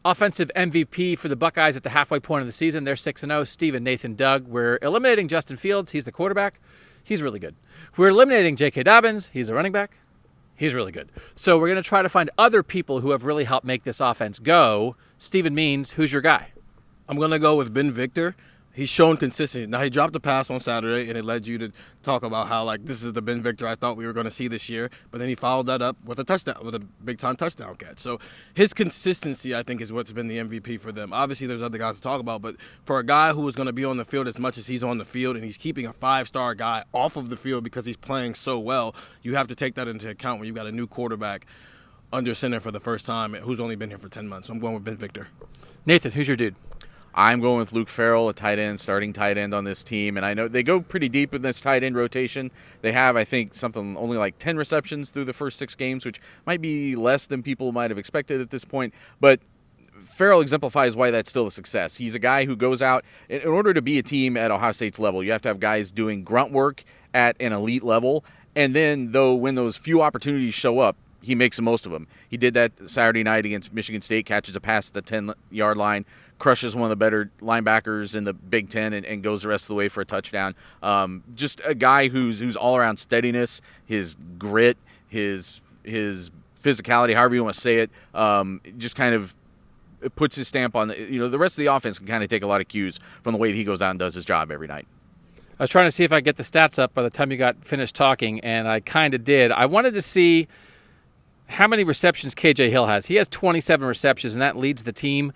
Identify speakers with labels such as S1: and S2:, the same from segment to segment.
S1: Offensive MVP for the Buckeyes at the halfway point of the season. They're 6-0. Steven, Nathan, Doug. We're eliminating Justin Fields. He's the quarterback. He's really good. We're eliminating J.K. Dobbins. He's a running back. He's really good. So we're going to try to find other people who have really helped make this offense go. Steven Means, who's your guy?
S2: I'm going to go with Binjimen-victor. He's shown consistency. Now, he dropped a pass on Saturday, and it led you to talk about how, like, this is the Binjimen-victor I thought we were going to see this year. But then he followed that up with a touchdown, with a big-time touchdown catch. So his consistency, I think, is what's been the MVP for them. Obviously, there's other guys to talk about, but for a guy who is going to be on the field as much as he's on the field, and he's keeping a five-star guy off of the field because he's playing so well, you have to take that into account when you've got a new quarterback under center for the first time who's only been here for 10 months. So I'm going with Binjimen-victor.
S1: Nathan, who's your dude?
S3: I'm going with Luke-farrell, a tight end, starting tight end on this team. And I know they go pretty deep in this tight end rotation. They have, I think, only like 10 receptions through the first 6 games, which might be less than people might have expected at this point. But Farrell exemplifies why that's still a success. He's a guy who goes out. In order to be a team at Ohio State's level, you have to have guys doing grunt work at an elite level. And then, when those few opportunities show up, he makes the most of them. He did that Saturday night against Michigan State, catches a pass at the 10-yard line, crushes one of the better linebackers in the Big Ten, and goes the rest of the way for a touchdown. Just a guy who's all-around steadiness, his grit, his physicality, however you want to say it, just kind of it puts his stamp on the rest of the offense can kind of take a lot of cues from the way he goes out and does his job every night.
S1: I was trying to see if I get the stats up by the time you got finished talking, and I kind of did. I wanted to see how many receptions KJ Hill has. He has 27 receptions, and that leads the team.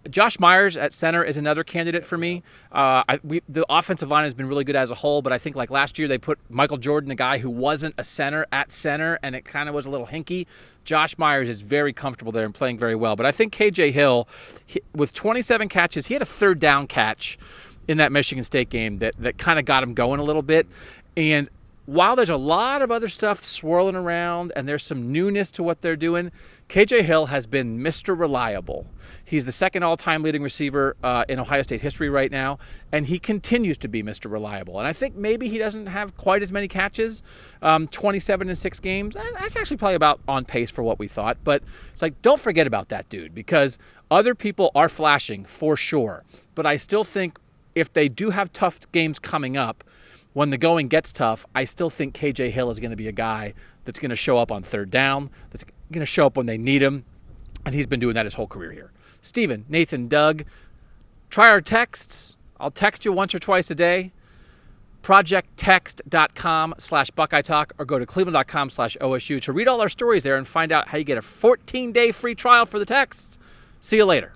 S1: Josh Myers at center is another candidate for me. The offensive line has been really good as a whole, but I think like last year they put Michael Jordan, a guy who wasn't a center, at center, and it kind of was a little hinky. Josh Myers is very comfortable there and playing very well. But I think KJ Hill, with 27 catches, he had a third down catch in that Michigan State game that kind of got him going a little bit. And while there's a lot of other stuff swirling around and there's some newness to what they're doing, KJ Hill has been Mr. Reliable. He's the second all-time leading receiver in Ohio State history right now, and he continues to be Mr. Reliable. And I think maybe he doesn't have quite as many catches, 27 in 6 games. That's actually probably about on pace for what we thought. But it's like, don't forget about that dude, because other people are flashing for sure. But I still think if they do have tough games coming up, when the going gets tough, I still think KJ Hill is going to be a guy that's going to show up on third down, that's going to show up when they need him, and he's been doing that his whole career here. Steven, Nathan, Doug, try our texts. I'll text you once or twice a day. projecttext.com/Buckeye Talk or go to cleveland.com/OSU to read all our stories there and find out how you get a 14-day free trial for the texts. See you later.